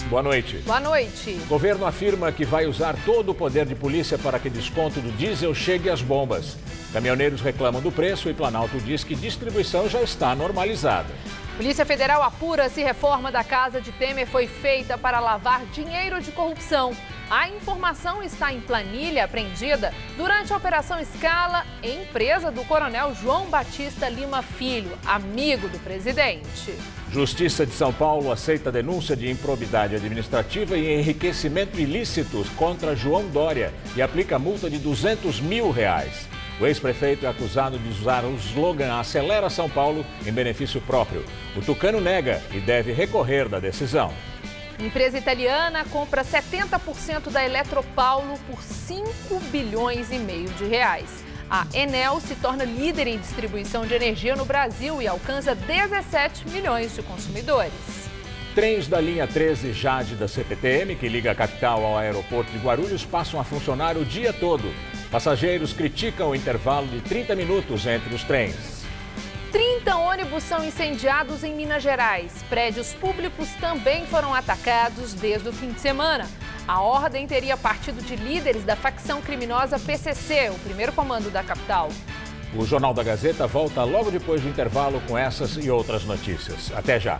Boa noite. Boa noite. O governo afirma que vai usar todo o poder de polícia para que desconto do diesel chegue às bombas. Caminhoneiros reclamam do preço e Planalto diz que distribuição já está normalizada. Polícia Federal apura se reforma da casa de Temer foi feita para lavar dinheiro de corrupção. A informação está em planilha apreendida durante a Operação Scala em empresa do coronel João Batista Lima Filho, amigo do presidente. Justiça de São Paulo aceita denúncia de improbidade administrativa e enriquecimento ilícito contra João Dória e aplica multa de R$200 mil. O ex-prefeito é acusado de usar o slogan Acelera São Paulo em benefício próprio. O tucano nega e deve recorrer da decisão. Empresa italiana compra 70% da Eletropaulo por 5 bilhões e meio de reais. A Enel se torna líder em distribuição de energia no Brasil e alcança 17 milhões de consumidores. Trens da linha 13 Jade da CPTM, que liga a capital ao aeroporto de Guarulhos, passam a funcionar o dia todo. Passageiros criticam o intervalo de 30 minutos entre os trens. 30 ônibus são incendiados em Minas Gerais. Prédios públicos também foram atacados desde o fim de semana. A ordem teria partido de líderes da facção criminosa PCC, o primeiro comando da capital. O Jornal da Gazeta volta logo depois do intervalo com essas e outras notícias. Até já.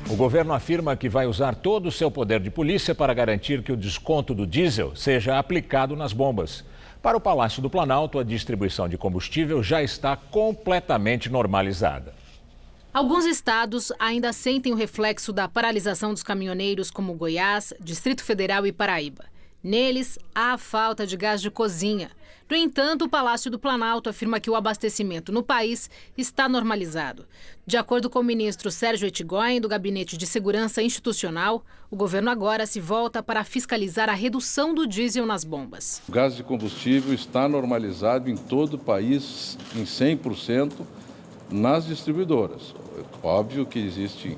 O governo afirma que vai usar todo o seu poder de polícia para garantir que o desconto do diesel seja aplicado nas bombas. Para o Palácio do Planalto, a distribuição de combustível já está completamente normalizada. Alguns estados ainda sentem o reflexo da paralisação dos caminhoneiros, como Goiás, Distrito Federal e Paraíba. Neles, há a falta de gás de cozinha. No entanto, o Palácio do Planalto afirma que o abastecimento no país está normalizado. De acordo com o ministro Sérgio Ettigoyen, do Gabinete de Segurança Institucional, o governo agora se volta para fiscalizar a redução do diesel nas bombas. O gás de combustível está normalizado em todo o país em 100% nas distribuidoras. Óbvio que existe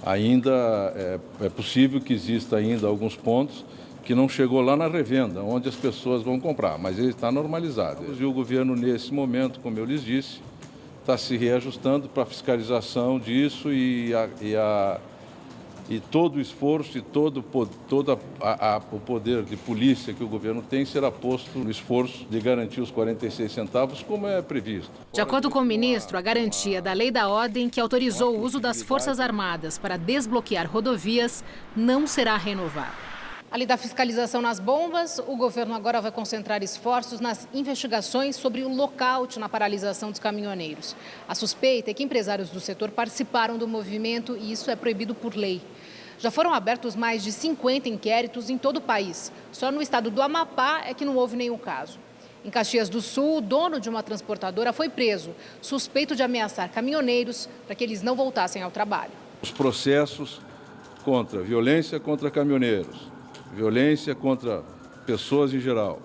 ainda, é possível que exista ainda alguns pontos que não chegou lá na revenda, onde as pessoas vão comprar, mas ele está normalizado. E o governo, nesse momento, como eu lhes disse, está se reajustando para a fiscalização disso e todo o esforço e todo o poder de polícia que o governo tem será posto no esforço de garantir os 46 centavos, como é previsto. De acordo com o ministro, a garantia da lei da ordem que autorizou o uso das Forças Armadas para desbloquear rodovias não será renovada. Além da fiscalização nas bombas, o governo agora vai concentrar esforços nas investigações sobre o lockout na paralisação dos caminhoneiros. A suspeita é que empresários do setor participaram do movimento e isso é proibido por lei. Já foram abertos mais de 50 inquéritos em todo o país. Só no estado do Amapá é que não houve nenhum caso. Em Caxias do Sul, o dono de uma transportadora foi preso, suspeito de ameaçar caminhoneiros para que eles não voltassem ao trabalho. Os processos contra violência contra caminhoneiros, violência contra pessoas em geral,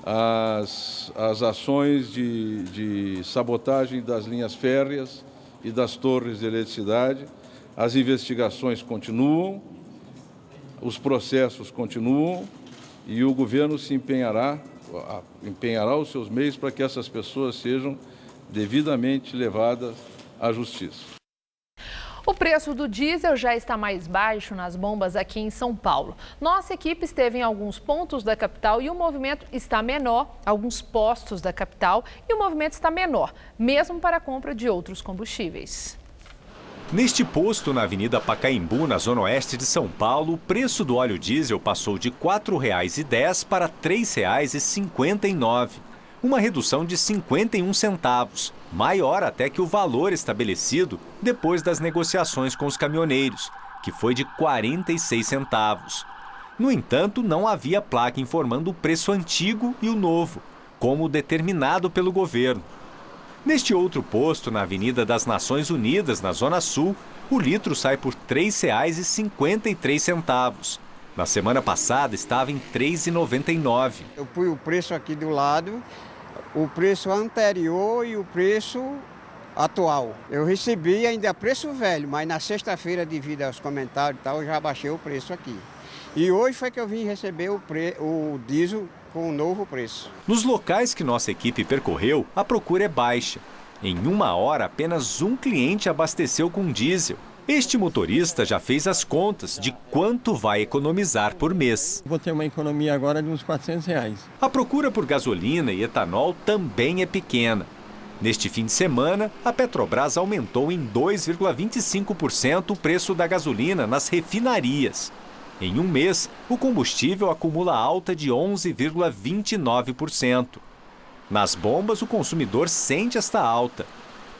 as ações de sabotagem das linhas férreas e das torres de eletricidade, as investigações continuam, os processos continuam e o governo se empenhará os seus meios para que essas pessoas sejam devidamente levadas à justiça. O preço do diesel já está mais baixo nas bombas aqui em São Paulo. Nossa equipe esteve em alguns pontos da capital e o movimento está menor, alguns postos da capital, e o movimento está menor, mesmo para a compra de outros combustíveis. Neste posto, na Avenida Pacaembu, na zona oeste de São Paulo, o preço do óleo diesel passou de R$ 4,10 para R$ 3,59. Uma redução de 51 centavos, maior até que o valor estabelecido depois das negociações com os caminhoneiros, que foi de 46 centavos. No entanto, não havia placa informando o preço antigo e o novo, como determinado pelo governo. Neste outro posto, na Avenida das Nações Unidas, na Zona Sul, o litro sai por R$ 3,53. Na semana passada estava em R$ 3,99. Eu pus o preço aqui do lado, o preço anterior e o preço atual. Eu recebi ainda preço velho, mas na sexta-feira, devido aos comentários e tal, eu já baixei o preço aqui. E hoje foi que eu vim receber o diesel com o novo preço. Nos locais que nossa equipe percorreu, a procura é baixa. Em uma hora, apenas um cliente abasteceu com diesel. Este motorista já fez as contas de quanto vai economizar por mês. Vou ter uma economia agora de uns R$400. A procura por gasolina e etanol também é pequena. Neste fim de semana, a Petrobras aumentou em 2,25% o preço da gasolina nas refinarias. Em um mês, o combustível acumula alta de 11,29%. Nas bombas, o consumidor sente esta alta.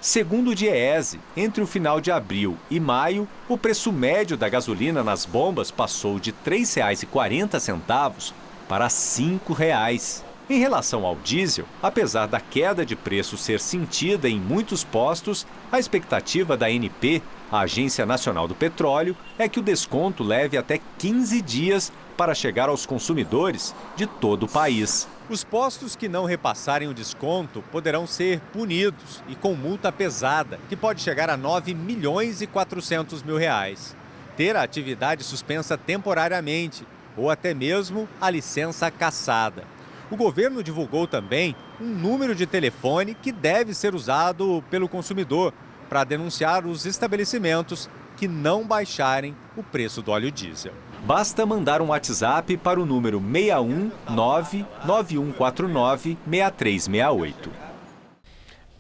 Segundo o Diese, entre o final de abril e maio, o preço médio da gasolina nas bombas passou de R$ 3,40 para R$ 5,00. Em relação ao diesel, apesar da queda de preço ser sentida em muitos postos, a expectativa da ANP, a Agência Nacional do Petróleo, é que o desconto leve até 15 dias para chegar aos consumidores de todo o país. Os postos que não repassarem o desconto poderão ser punidos e com multa pesada, que pode chegar a R$ 9.400.000. Ter a atividade suspensa temporariamente ou até mesmo a licença cassada. O governo divulgou também um número de telefone que deve ser usado pelo consumidor para denunciar os estabelecimentos que não baixarem o preço do óleo diesel. Basta mandar um WhatsApp para o número 61991496368.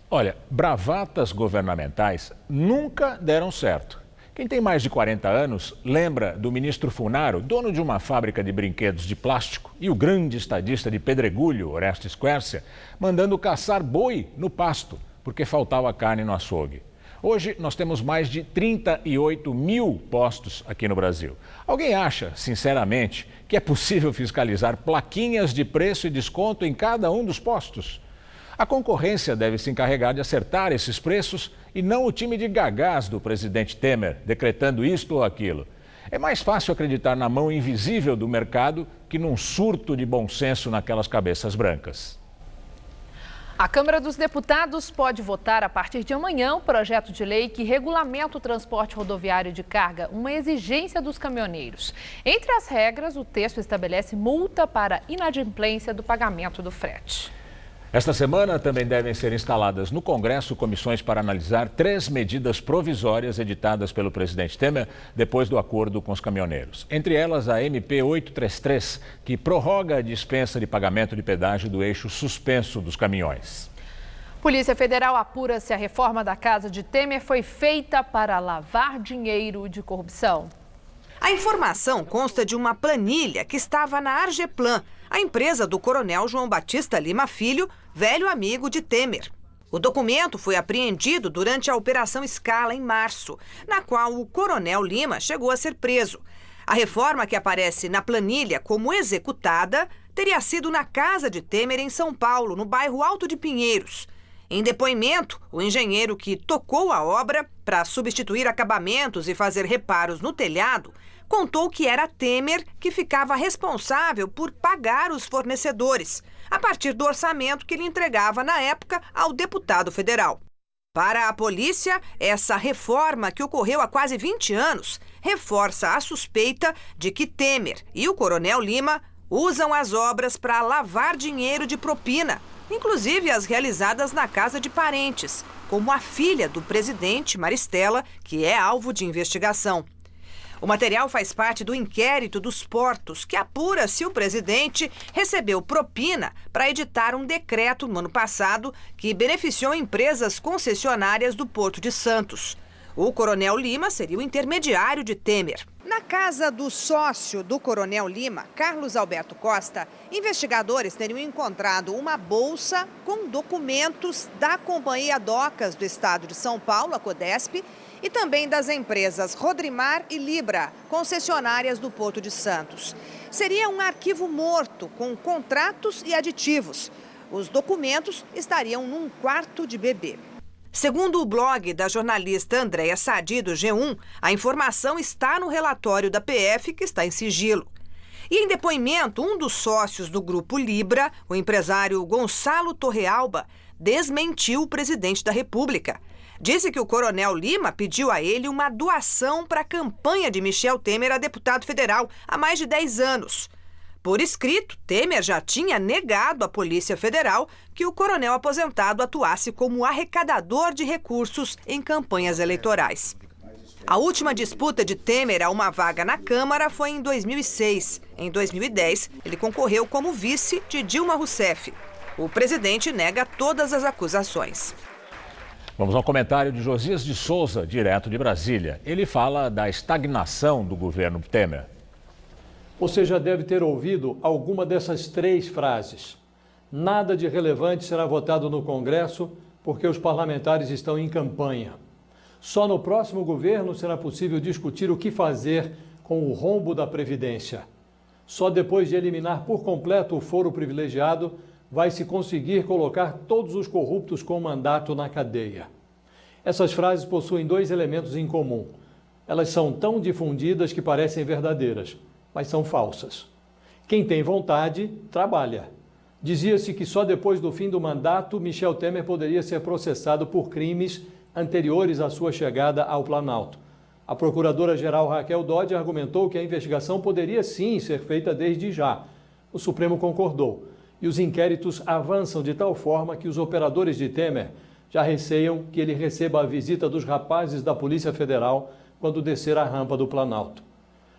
Olha, bravatas governamentais nunca deram certo. Quem tem mais de 40 anos lembra do ministro Funaro, dono de uma fábrica de brinquedos de plástico, e o grande estadista de Pedregulho, Orestes Quercia, mandando caçar boi no pasto, porque faltava carne no açougue. Hoje nós temos mais de 38 mil postos aqui no Brasil. Alguém acha, sinceramente, que é possível fiscalizar plaquinhas de preço e desconto em cada um dos postos? A concorrência deve se encarregar de acertar esses preços e não o time de gagás do presidente Temer, decretando isto ou aquilo. É mais fácil acreditar na mão invisível do mercado que num surto de bom senso naquelas cabeças brancas. A Câmara dos Deputados pode votar a partir de amanhã o projeto de lei que regulamenta o transporte rodoviário de carga, uma exigência dos caminhoneiros. Entre as regras, o texto estabelece multa para inadimplência do pagamento do frete. Esta semana também devem ser instaladas no Congresso comissões para analisar 3 medidas provisórias editadas pelo presidente Temer depois do acordo com os caminhoneiros. Entre elas, a MP 833, que prorroga a dispensa de pagamento de pedágio do eixo suspenso dos caminhões. Polícia Federal apura se a reforma da casa de Temer foi feita para lavar dinheiro de corrupção. A informação consta de uma planilha que estava na Argeplan, a empresa do coronel João Batista Lima Filho, velho amigo de Temer. O documento foi apreendido durante a Operação Scala em março, na qual o coronel Lima chegou a ser preso. A reforma que aparece na planilha como executada teria sido na casa de Temer em São Paulo, no bairro Alto de Pinheiros. Em depoimento, o engenheiro que tocou a obra para substituir acabamentos e fazer reparos no telhado contou que era Temer que ficava responsável por pagar os fornecedores, a partir do orçamento que ele entregava na época ao deputado federal. Para a polícia, essa reforma, que ocorreu há quase 20 anos, reforça a suspeita de que Temer e o coronel Lima usam as obras para lavar dinheiro de propina, inclusive as realizadas na casa de parentes, como a filha do presidente, Maristela, que é alvo de investigação. O material faz parte do inquérito dos portos, que apura se o presidente recebeu propina para editar um decreto no ano passado que beneficiou empresas concessionárias do Porto de Santos. O coronel Lima seria o intermediário de Temer. Na casa do sócio do coronel Lima, Carlos Alberto Costa, investigadores teriam encontrado uma bolsa com documentos da Companhia Docas do Estado de São Paulo, a Codesp, e também das empresas Rodrimar e Libra, concessionárias do Porto de Santos. Seria um arquivo morto com contratos e aditivos. Os documentos estariam num quarto de bebê. Segundo o blog da jornalista Andréa Sadi, do G1, a informação está no relatório da PF, que está em sigilo. E em depoimento, um dos sócios do Grupo Libra, o empresário Gonçalo Torrealba, desmentiu o presidente da República. Disse que o coronel Lima pediu a ele uma doação para a campanha de Michel Temer a deputado federal há mais de 10 anos. Por escrito, Temer já tinha negado à Polícia Federal que o coronel aposentado atuasse como arrecadador de recursos em campanhas eleitorais. A última disputa de Temer a uma vaga na Câmara foi em 2006. Em 2010, ele concorreu como vice de Dilma Rousseff. O presidente nega todas as acusações. Vamos ao comentário de Josias de Souza, direto de Brasília. Ele fala da estagnação do governo Temer. Você já deve ter ouvido alguma dessas 3 frases. Nada de relevante será votado no Congresso porque os parlamentares estão em campanha. Só no próximo governo será possível discutir o que fazer com o rombo da Previdência. Só depois de eliminar por completo o foro privilegiado vai se conseguir colocar todos os corruptos com mandato na cadeia. Essas frases possuem 2 elementos em comum. Elas são tão difundidas que parecem verdadeiras, mas são falsas. Quem tem vontade, trabalha. Dizia-se que só depois do fim do mandato, Michel Temer poderia ser processado por crimes anteriores à sua chegada ao Planalto. A procuradora-geral Raquel Dodge argumentou que a investigação poderia sim ser feita desde já. O Supremo concordou. E os inquéritos avançam de tal forma que os operadores de Temer já receiam que ele receba a visita dos rapazes da Polícia Federal quando descer a rampa do Planalto.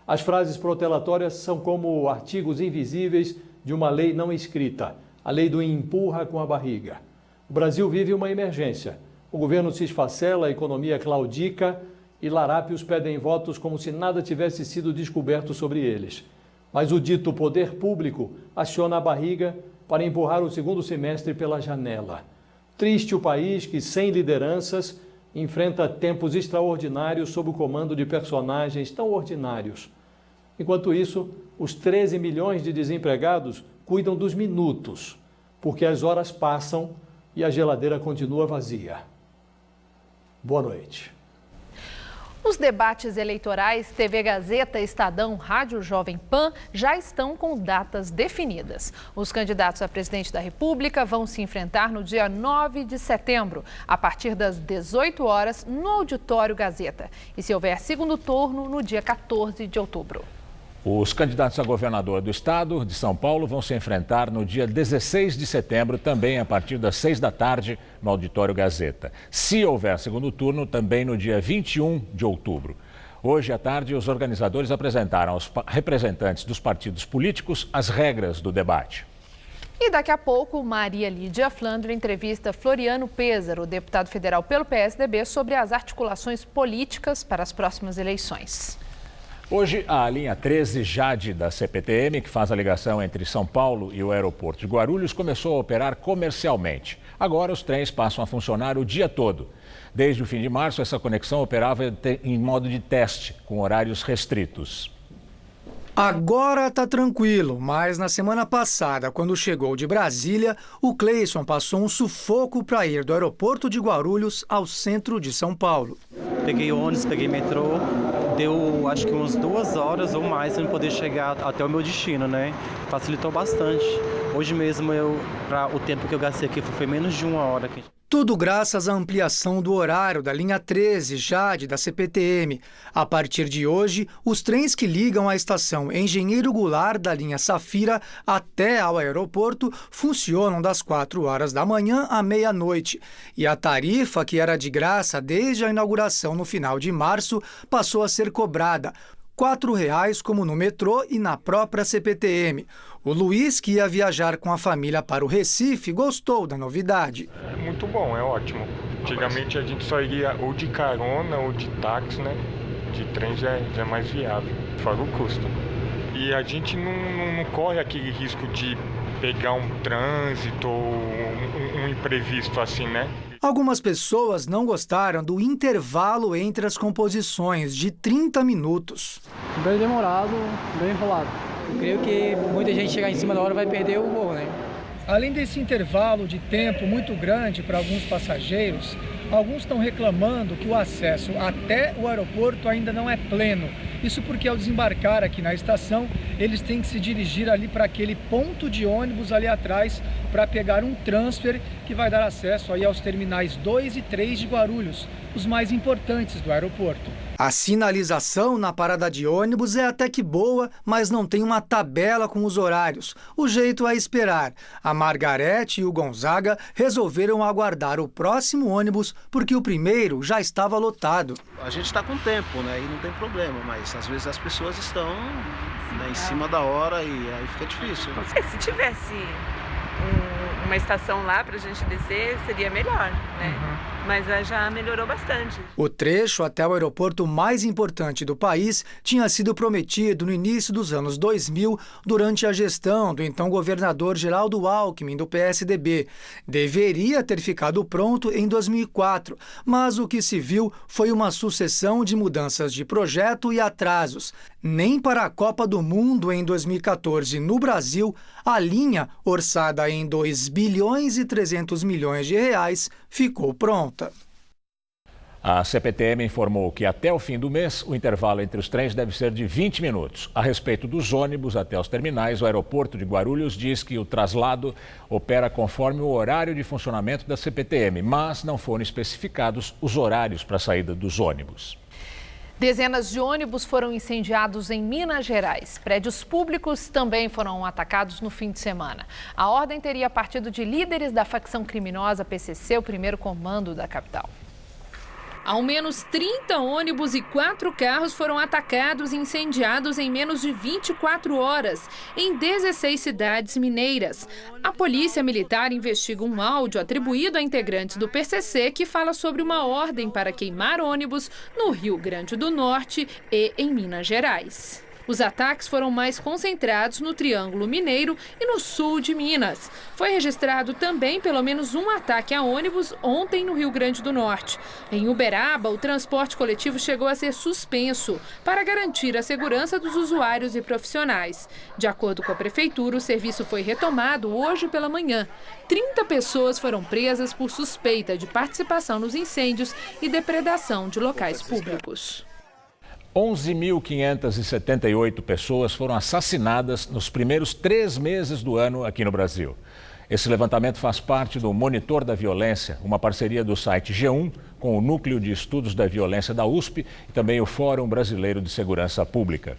As frases protelatórias são como artigos invisíveis de uma lei não escrita, a lei do empurra com a barriga. O Brasil vive uma emergência. O governo se esfacela, a economia claudica e larápios pedem votos como se nada tivesse sido descoberto sobre eles. Mas o dito poder público aciona a barriga para empurrar o segundo semestre pela janela. Triste o país que, sem lideranças, enfrenta tempos extraordinários sob o comando de personagens tão ordinários. Enquanto isso, os 13 milhões de desempregados cuidam dos minutos, porque as horas passam e a geladeira continua vazia. Boa noite. Os debates eleitorais TV Gazeta, Estadão, Rádio Jovem Pan já estão com datas definidas. Os candidatos a presidente da República vão se enfrentar no dia 9 de setembro, a partir das 18 horas, no Auditório Gazeta. E se houver segundo turno, no dia 14 de outubro. Os candidatos a governador do estado de São Paulo vão se enfrentar no dia 16 de setembro, também a partir das 6 da tarde, no Auditório Gazeta. Se houver segundo turno, também no dia 21 de outubro. Hoje à tarde, os organizadores apresentaram aos representantes dos partidos políticos as regras do debate. E daqui a pouco, Maria Lídia Flandre entrevista Floriano Pêssaro, deputado federal pelo PSDB, sobre as articulações políticas para as próximas eleições. Hoje, a linha 13 Jade da CPTM, que faz a ligação entre São Paulo e o aeroporto de Guarulhos, começou a operar comercialmente. Agora, os trens passam a funcionar o dia todo. Desde o fim de março, essa conexão operava em modo de teste, com horários restritos. Agora tá tranquilo, mas na semana passada, quando chegou de Brasília, o Cleison passou um sufoco para ir do aeroporto de Guarulhos ao centro de São Paulo. Peguei ônibus, peguei metrô, deu acho que umas 2 horas ou mais para eu poder chegar até o meu destino, né? Facilitou bastante. Hoje mesmo, para o tempo que eu gastei aqui, foi menos de 1 hora. Tudo graças à ampliação do horário da linha 13 Jade da CPTM. A partir de hoje, os trens que ligam a estação Engenheiro Goulart da linha Safira até ao aeroporto funcionam das 4 horas da manhã à meia-noite. E a tarifa, que era de graça desde a inauguração no final de março, passou a ser cobrada. R$ 4,00 como no metrô e na própria CPTM. O Luiz, que ia viajar com a família para o Recife, gostou da novidade. É muito bom, é ótimo. Antigamente a gente só iria ou de carona ou de táxi, né? De trem já é mais viável, fora o custo. E a gente não corre aquele risco de pegar um trânsito ou um imprevisto assim, né? Algumas pessoas não gostaram do intervalo entre as composições, de 30 minutos. Bem demorado, bem enrolado. Eu creio que muita gente chegar em cima da hora vai perder o voo, né? Além desse intervalo de tempo muito grande para alguns passageiros, alguns estão reclamando que o acesso até o aeroporto ainda não é pleno. Isso porque ao desembarcar aqui na estação, eles têm que se dirigir ali para aquele ponto de ônibus ali atrás para pegar um transfer que vai dar acesso aí aos terminais 2 e 3 de Guarulhos, os mais importantes do aeroporto. A sinalização na parada de ônibus é até que boa, mas não tem uma tabela com os horários. O jeito é esperar. A Margarete e o Gonzaga resolveram aguardar o próximo ônibus porque o primeiro já estava lotado. A gente está com tempo, né? E não tem problema, mas às vezes as pessoas estão em cima da hora e aí fica difícil. Se tivesse uma estação lá para a gente descer, seria melhor, né? Mas já melhorou bastante. O trecho até o aeroporto mais importante do país tinha sido prometido no início dos anos 2000, durante a gestão do então governador Geraldo Alckmin, do PSDB. Deveria ter ficado pronto em 2004, mas o que se viu foi uma sucessão de mudanças de projeto e atrasos. Nem para a Copa do Mundo em 2014 no Brasil, a linha, orçada em 2 bilhões e 300 milhões de reais, ficou pronta. A CPTM informou que até o fim do mês, o intervalo entre os trens deve ser de 20 minutos. A respeito dos ônibus até os terminais, o aeroporto de Guarulhos diz que o traslado opera conforme o horário de funcionamento da CPTM, mas não foram especificados os horários para a saída dos ônibus. Dezenas de ônibus foram incendiados em Minas Gerais. Prédios públicos também foram atacados no fim de semana. A ordem teria partido de líderes da facção criminosa PCC, o primeiro comando da capital. Ao menos 30 ônibus e 4 carros foram atacados e incendiados em menos de 24 horas, em 16 cidades mineiras. A Polícia Militar investiga um áudio atribuído a integrantes do PCC que fala sobre uma ordem para queimar ônibus no Rio Grande do Norte e em Minas Gerais. Os ataques foram mais concentrados no Triângulo Mineiro e no sul de Minas. Foi registrado também pelo menos um ataque a ônibus ontem no Rio Grande do Norte. Em Uberaba, o transporte coletivo chegou a ser suspenso para garantir a segurança dos usuários e profissionais. De acordo com a prefeitura, o serviço foi retomado hoje pela manhã. 30 pessoas foram presas por suspeita de participação nos incêndios e depredação de locais públicos. 11.578 pessoas foram assassinadas nos primeiros 3 meses do ano aqui no Brasil. Esse levantamento faz parte do Monitor da Violência, uma parceria do site G1 com o Núcleo de Estudos da Violência da USP e também o Fórum Brasileiro de Segurança Pública.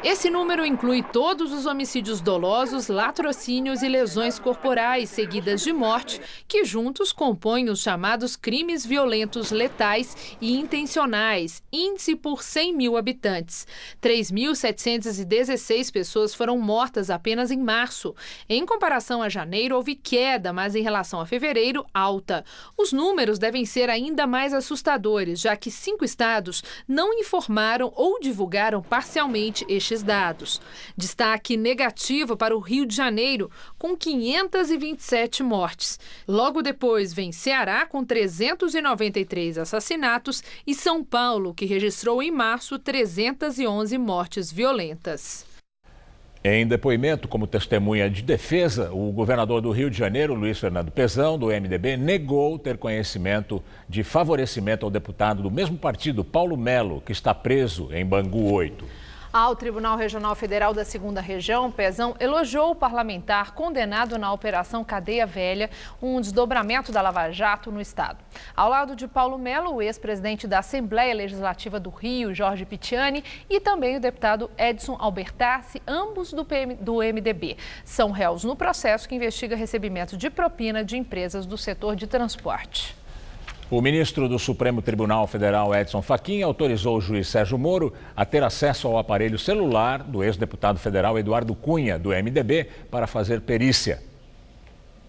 Esse número inclui todos os homicídios dolosos, latrocínios e lesões corporais seguidas de morte, que juntos compõem os chamados crimes violentos letais e intencionais, índice por 100 mil habitantes. 3.716 pessoas foram mortas apenas em março. Em comparação a janeiro, houve queda, mas em relação a fevereiro, alta. Os números devem ser ainda mais assustadores, já que 5 estados não informaram ou divulgaram parcialmente estes dados. Destaque negativo para o Rio de Janeiro, com 527 mortes. Logo depois vem Ceará, com 393 assassinatos, e São Paulo, que registrou em março 311 mortes violentas. Em depoimento como testemunha de defesa, o governador do Rio de Janeiro, Luiz Fernando Pezão, do MDB, negou ter conhecimento de favorecimento ao deputado do mesmo partido, Paulo Melo, que está preso em Bangu 8. Ao Tribunal Regional Federal da 2ª Região, Pezão elogiou o parlamentar condenado na Operação Cadeia Velha, um desdobramento da Lava Jato no estado. Ao lado de Paulo Melo, o ex-presidente da Assembleia Legislativa do Rio, Jorge Pitiani, e também o deputado Edson Albertassi, ambos do MDB. São réus no processo que investiga recebimento de propina de empresas do setor de transporte. O ministro do Supremo Tribunal Federal, Edson Fachin, autorizou o juiz Sérgio Moro a ter acesso ao aparelho celular do ex-deputado federal Eduardo Cunha, do MDB, para fazer perícia.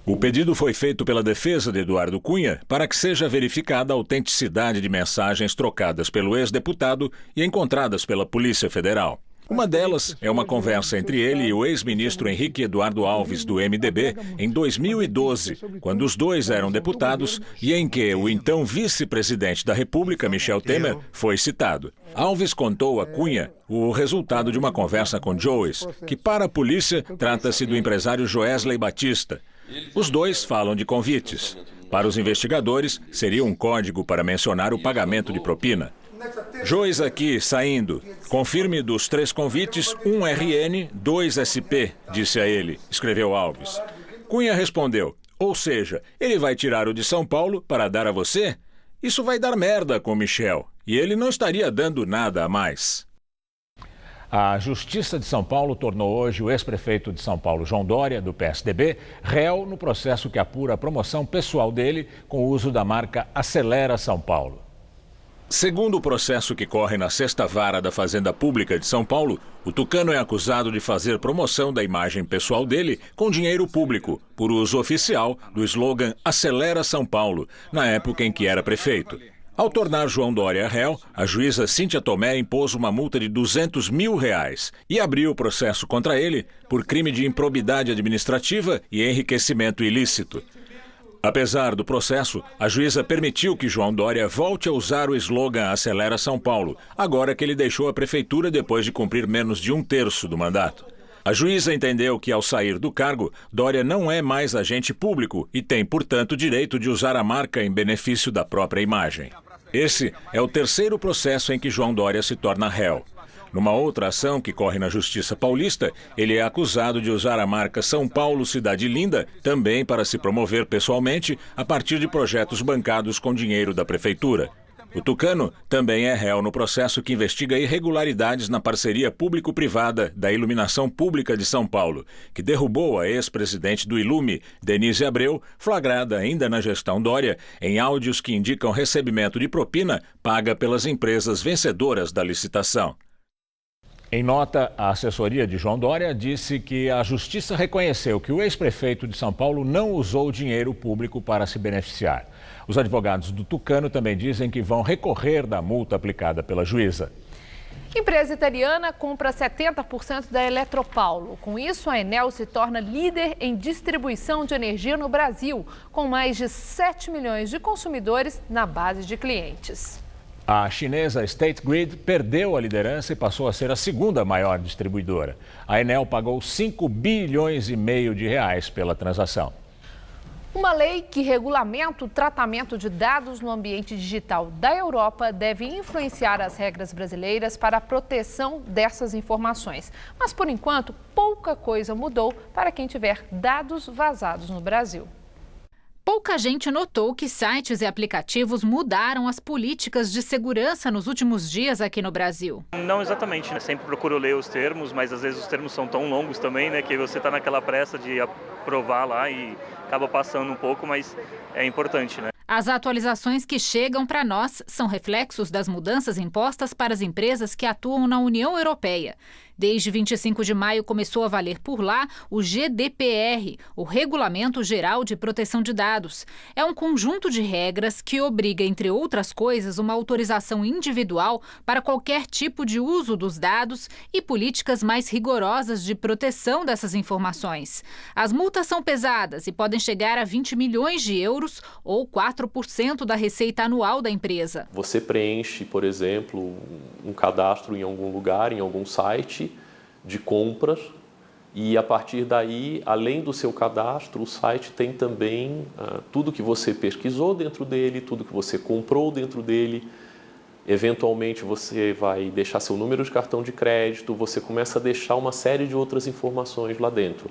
O pedido foi feito pela defesa de Eduardo Cunha para que seja verificada a autenticidade de mensagens trocadas pelo ex-deputado e encontradas pela Polícia Federal. Uma delas é uma conversa entre ele e o ex-ministro Henrique Eduardo Alves, do MDB, em 2012, quando os dois eram deputados e em que o então vice-presidente da República, Michel Temer, foi citado. Alves contou a Cunha o resultado de uma conversa com Joes, que para a polícia trata-se do empresário Joesley Batista. Os dois falam de convites. Para os investigadores, seria um código para mencionar o pagamento de propina. Joes aqui, saindo. Confirme dos 3 convites, 1 RN, 2 SP, disse a ele, escreveu Alves. Cunha respondeu, ou seja, ele vai tirar o de São Paulo para dar a você? Isso vai dar merda com Michel. e ele não estaria dando nada a mais. A Justiça de São Paulo tornou hoje o ex-prefeito de São Paulo, João Dória, do PSDB, réu no processo que apura a promoção pessoal dele com o uso da marca Acelera São Paulo. Segundo o processo que corre na 6ª Vara da Fazenda Pública de São Paulo, o tucano é acusado de fazer promoção da imagem pessoal dele com dinheiro público, por uso oficial do slogan Acelera São Paulo, na época em que era prefeito. Ao tornar João Dória réu, a juíza Cíntia Tomé impôs uma multa de R$200 mil e abriu o processo contra ele por crime de improbidade administrativa e enriquecimento ilícito. Apesar do processo, a juíza permitiu que João Dória volte a usar o slogan Acelera São Paulo, agora que ele deixou a prefeitura depois de cumprir menos de 1/3 do mandato. A juíza entendeu que, ao sair do cargo, Dória não é mais agente público e tem, portanto, direito de usar a marca em benefício da própria imagem. Esse é o 3º processo em que João Dória se torna réu. Numa outra ação que corre na Justiça Paulista, ele é acusado de usar a marca São Paulo Cidade Linda também para se promover pessoalmente a partir de projetos bancados com dinheiro da prefeitura. O tucano também é réu no processo que investiga irregularidades na parceria público-privada da Iluminação Pública de São Paulo, que derrubou a ex-presidente do Ilume, Denise Abreu, flagrada ainda na gestão Dória, em áudios que indicam recebimento de propina paga pelas empresas vencedoras da licitação. Em nota, a assessoria de João Dória disse que a Justiça reconheceu que o ex-prefeito de São Paulo não usou dinheiro público para se beneficiar. Os advogados do tucano também dizem que vão recorrer da multa aplicada pela juíza. Empresa italiana compra 70% da Eletropaulo. Com isso, a Enel se torna líder em distribuição de energia no Brasil, com mais de 7 milhões de consumidores na base de clientes. A chinesa State Grid perdeu a liderança e passou a ser a 2ª maior distribuidora. A Enel pagou 5,5 bilhões de reais pela transação. Uma lei que regulamenta o tratamento de dados no ambiente digital da Europa deve influenciar as regras brasileiras para a proteção dessas informações. Mas, por enquanto, pouca coisa mudou para quem tiver dados vazados no Brasil. Pouca gente notou que sites e aplicativos mudaram as políticas de segurança nos últimos dias aqui no Brasil. Não exatamente, né? Sempre procuro ler os termos, mas às vezes os termos são tão longos também, né? Que você está naquela pressa de aprovar lá e acaba passando um pouco, mas é importante, né? As atualizações que chegam para nós são reflexos das mudanças impostas para as empresas que atuam na União Europeia. Desde 25 de maio começou a valer por lá o GDPR, o Regulamento Geral de Proteção de Dados. É um conjunto de regras que obriga, entre outras coisas, uma autorização individual para qualquer tipo de uso dos dados e políticas mais rigorosas de proteção dessas informações. As multas são pesadas e podem chegar a 20 milhões de euros ou 4% da receita anual da empresa. Você preenche, por exemplo, um cadastro em algum lugar, em algum site de compras, e a partir daí, além do seu cadastro, o site tem também tudo que você pesquisou dentro dele, tudo que você comprou dentro dele. Eventualmente você vai deixar seu número de cartão de crédito, você começa a deixar uma série de outras informações lá dentro.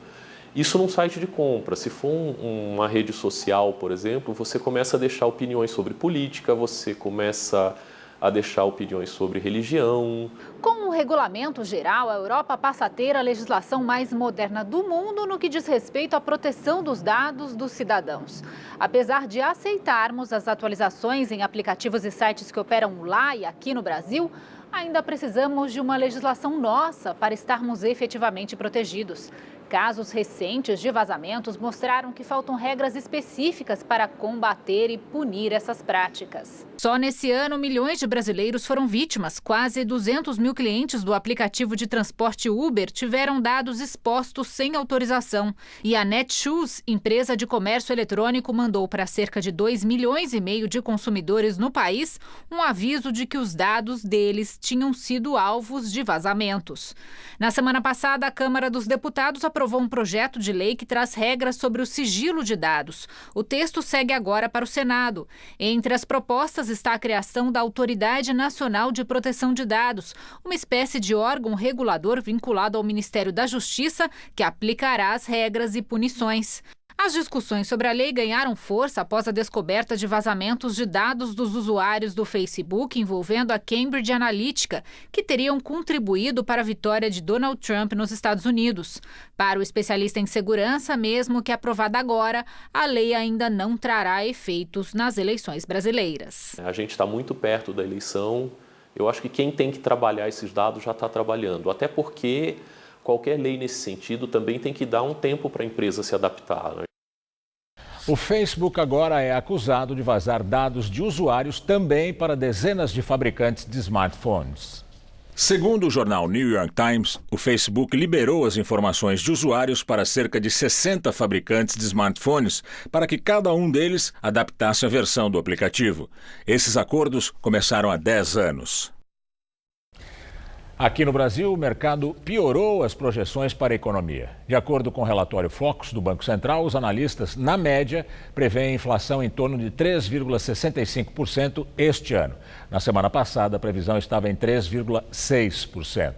Isso num site de compra. Se for uma rede social, por exemplo, você começa a deixar opiniões sobre política, você começa a deixar opiniões sobre religião. Com o regulamento geral, a Europa passa a ter a legislação mais moderna do mundo no que diz respeito à proteção dos dados dos cidadãos. Apesar de aceitarmos as atualizações em aplicativos e sites que operam lá e aqui no Brasil, ainda precisamos de uma legislação nossa para estarmos efetivamente protegidos. Casos recentes de vazamentos mostraram que faltam regras específicas para combater e punir essas práticas. Só nesse ano, milhões de brasileiros foram vítimas. Quase 200 mil clientes do aplicativo de transporte Uber tiveram dados expostos sem autorização. E a Netshoes, empresa de comércio eletrônico, mandou para cerca de 2,5 milhões de consumidores no país um aviso de que os dados deles tinham sido alvos de vazamentos. Na semana passada, a Câmara dos Deputados aprovou um projeto de lei que traz regras sobre o sigilo de dados. O texto segue agora para o Senado. Entre as propostas está a criação da Autoridade Nacional de Proteção de Dados, uma espécie de órgão regulador vinculado ao Ministério da Justiça que aplicará as regras e punições. As discussões sobre a lei ganharam força após a descoberta de vazamentos de dados dos usuários do Facebook envolvendo a Cambridge Analytica, que teriam contribuído para a vitória de Donald Trump nos Estados Unidos. Para o especialista em segurança, mesmo que aprovada agora, a lei ainda não trará efeitos nas eleições brasileiras. A gente está muito perto da eleição. Eu acho que quem tem que trabalhar esses dados já está trabalhando, até porque qualquer lei nesse sentido também tem que dar um tempo para a empresa se adaptar, né? O Facebook agora é acusado de vazar dados de usuários também para dezenas de fabricantes de smartphones. Segundo o jornal New York Times, o Facebook liberou as informações de usuários para cerca de 60 fabricantes de smartphones para que cada um deles adaptasse a versão do aplicativo. Esses acordos começaram há 10 anos. Aqui no Brasil, o mercado piorou as projeções para a economia. De acordo com o relatório Focus do Banco Central, os analistas, na média, prevêem inflação em torno de 3,65% este ano. Na semana passada, a previsão estava em 3,6%.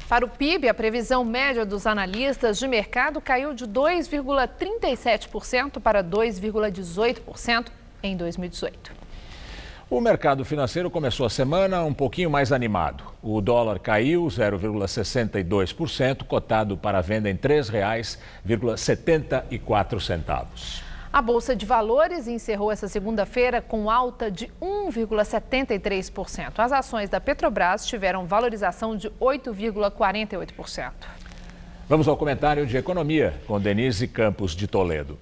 Para o PIB, a previsão média dos analistas de mercado caiu de 2,37% para 2,18% em 2018. O mercado financeiro começou a semana um pouquinho mais animado. O dólar caiu 0,62%, cotado para venda em R$ 3,74. A Bolsa de Valores encerrou essa segunda-feira com alta de 1,73%. As ações da Petrobras tiveram valorização de 8,48%. Vamos ao comentário de economia com Denise Campos de Toledo.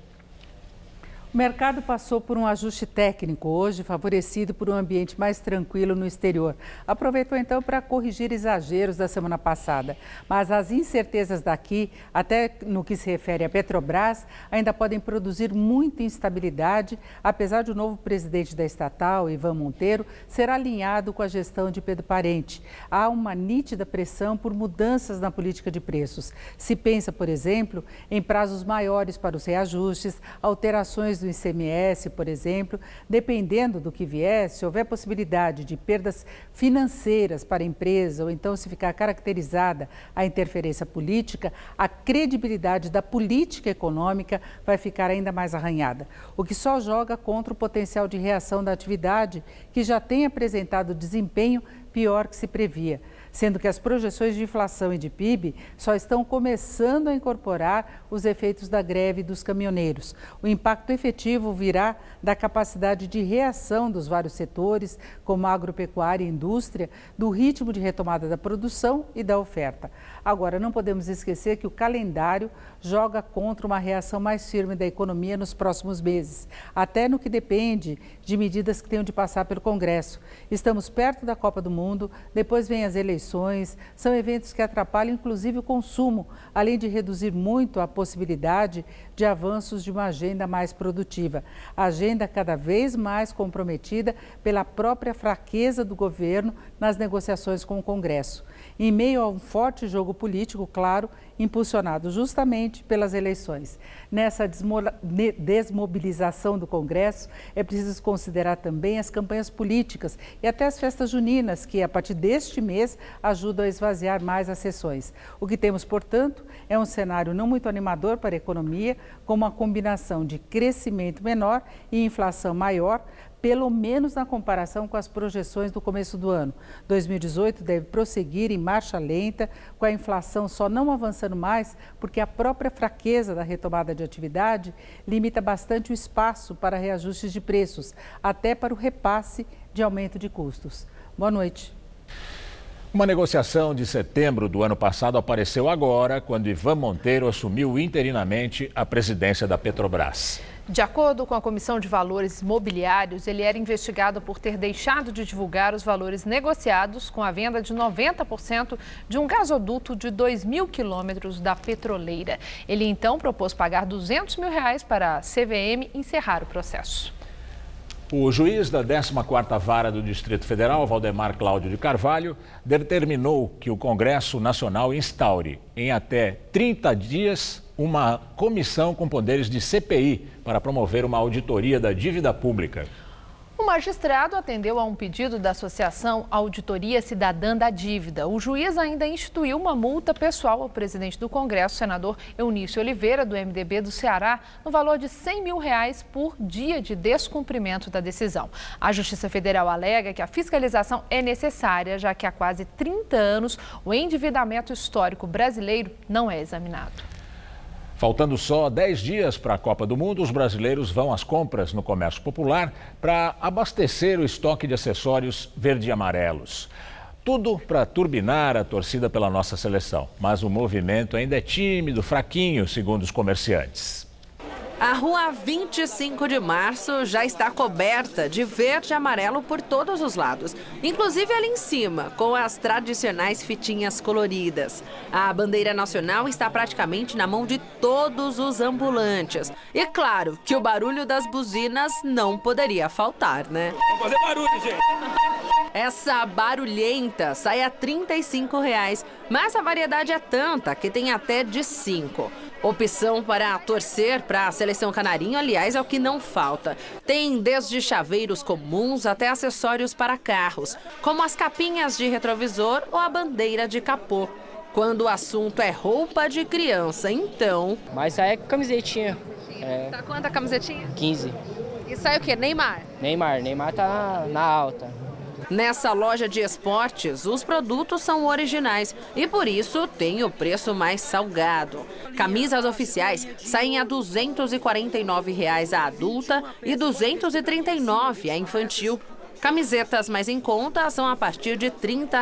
O mercado passou por um ajuste técnico hoje, favorecido por um ambiente mais tranquilo no exterior. Aproveitou então para corrigir exageros da semana passada. Mas as incertezas daqui, até no que se refere à Petrobras, ainda podem produzir muita instabilidade, apesar de o novo presidente da estatal, Ivan Monteiro, ser alinhado com a gestão de Pedro Parente. Há uma nítida pressão por mudanças na política de preços. Se pensa, por exemplo, em prazos maiores para os reajustes, alterações do ICMS, por exemplo, dependendo do que vier, se houver possibilidade de perdas financeiras para a empresa ou então se ficar caracterizada a interferência política, a credibilidade da política econômica vai ficar ainda mais arranhada, o que só joga contra o potencial de reação da atividade, que já tem apresentado desempenho pior que se previa, sendo que as projeções de inflação e de PIB só estão começando a incorporar os efeitos da greve dos caminhoneiros. O impacto efetivo virá da capacidade de reação dos vários setores, como agropecuária e indústria, do ritmo de retomada da produção e da oferta. Agora, não podemos esquecer que o calendário joga contra uma reação mais firme da economia nos próximos meses, até no que depende de medidas que tenham de passar pelo Congresso. Estamos perto da Copa do Mundo, depois vem as eleições, são eventos que atrapalham inclusive o consumo, além de reduzir muito a possibilidade de avanços de uma agenda mais produtiva. A agenda cada vez mais comprometida pela própria fraqueza do governo nas negociações com o Congresso. Em meio a um forte jogo político, claro, impulsionado justamente pelas eleições. Nessa desmobilização do Congresso, é preciso considerar também as campanhas políticas e até as festas juninas, que a partir deste mês ajudam a esvaziar mais as sessões. O que temos, portanto, é um cenário não muito animador para a economia, com uma combinação de crescimento menor e inflação maior, pelo menos na comparação com as projeções do começo do ano. 2018 deve prosseguir em marcha lenta, com a inflação só não avançando mais, porque a própria fraqueza da retomada de atividade limita bastante o espaço para reajustes de preços, até para o repasse de aumento de custos. Boa noite. Uma negociação de setembro do ano passado apareceu agora, quando Ivan Monteiro assumiu interinamente a presidência da Petrobras. De acordo com a Comissão de Valores Mobiliários, ele era investigado por ter deixado de divulgar os valores negociados com a venda de 90% de um gasoduto de 2.000 quilômetros da petroleira. Ele então propôs pagar R$200 mil para a CVM encerrar o processo. O juiz da 14ª Vara do Distrito Federal, Valdemar Cláudio de Carvalho, determinou que o Congresso Nacional instaure em até 30 dias uma comissão com poderes de CPI para promover uma auditoria da dívida pública. O O magistrado atendeu a um pedido da Associação Auditoria Cidadã da Dívida. O juiz ainda instituiu uma multa pessoal ao presidente do Congresso, senador Eunício Oliveira, do MDB do Ceará, no valor de R$100 mil por dia de descumprimento da decisão. A Justiça Federal alega que a fiscalização é necessária, já que há quase 30 anos o endividamento histórico brasileiro não é examinado. Faltando só 10 dias para a Copa do Mundo, os brasileiros vão às compras no comércio popular para abastecer o estoque de acessórios verde e amarelos. Tudo para turbinar a torcida pela nossa seleção. Mas o movimento ainda é tímido, fraquinho, segundo os comerciantes. A rua 25 de março já está coberta de verde e amarelo por todos os lados, inclusive ali em cima, com as tradicionais fitinhas coloridas. A bandeira nacional está praticamente na mão de todos os ambulantes. E claro que o barulho das buzinas não poderia faltar, né? Vamos fazer barulho, gente! Essa barulhenta sai a R$ 35, mas a variedade é tanta que tem até de 5. Opção para torcer para a seleção canarinho, aliás, é o que não falta. Tem desde chaveiros comuns até acessórios para carros, como as capinhas de retrovisor ou a bandeira de capô. Quando o assunto é roupa de criança, então... Mas aí é camisetinha. Tá quanto a camisetinha? 15. E sai o quê? Neymar? Neymar tá na alta. Nessa loja de esportes, os produtos são originais e por isso tem o preço mais salgado. Camisas oficiais saem a R$ 249 a adulta e R$ 239 a infantil. Camisetas mais em conta são a partir de R$ 30.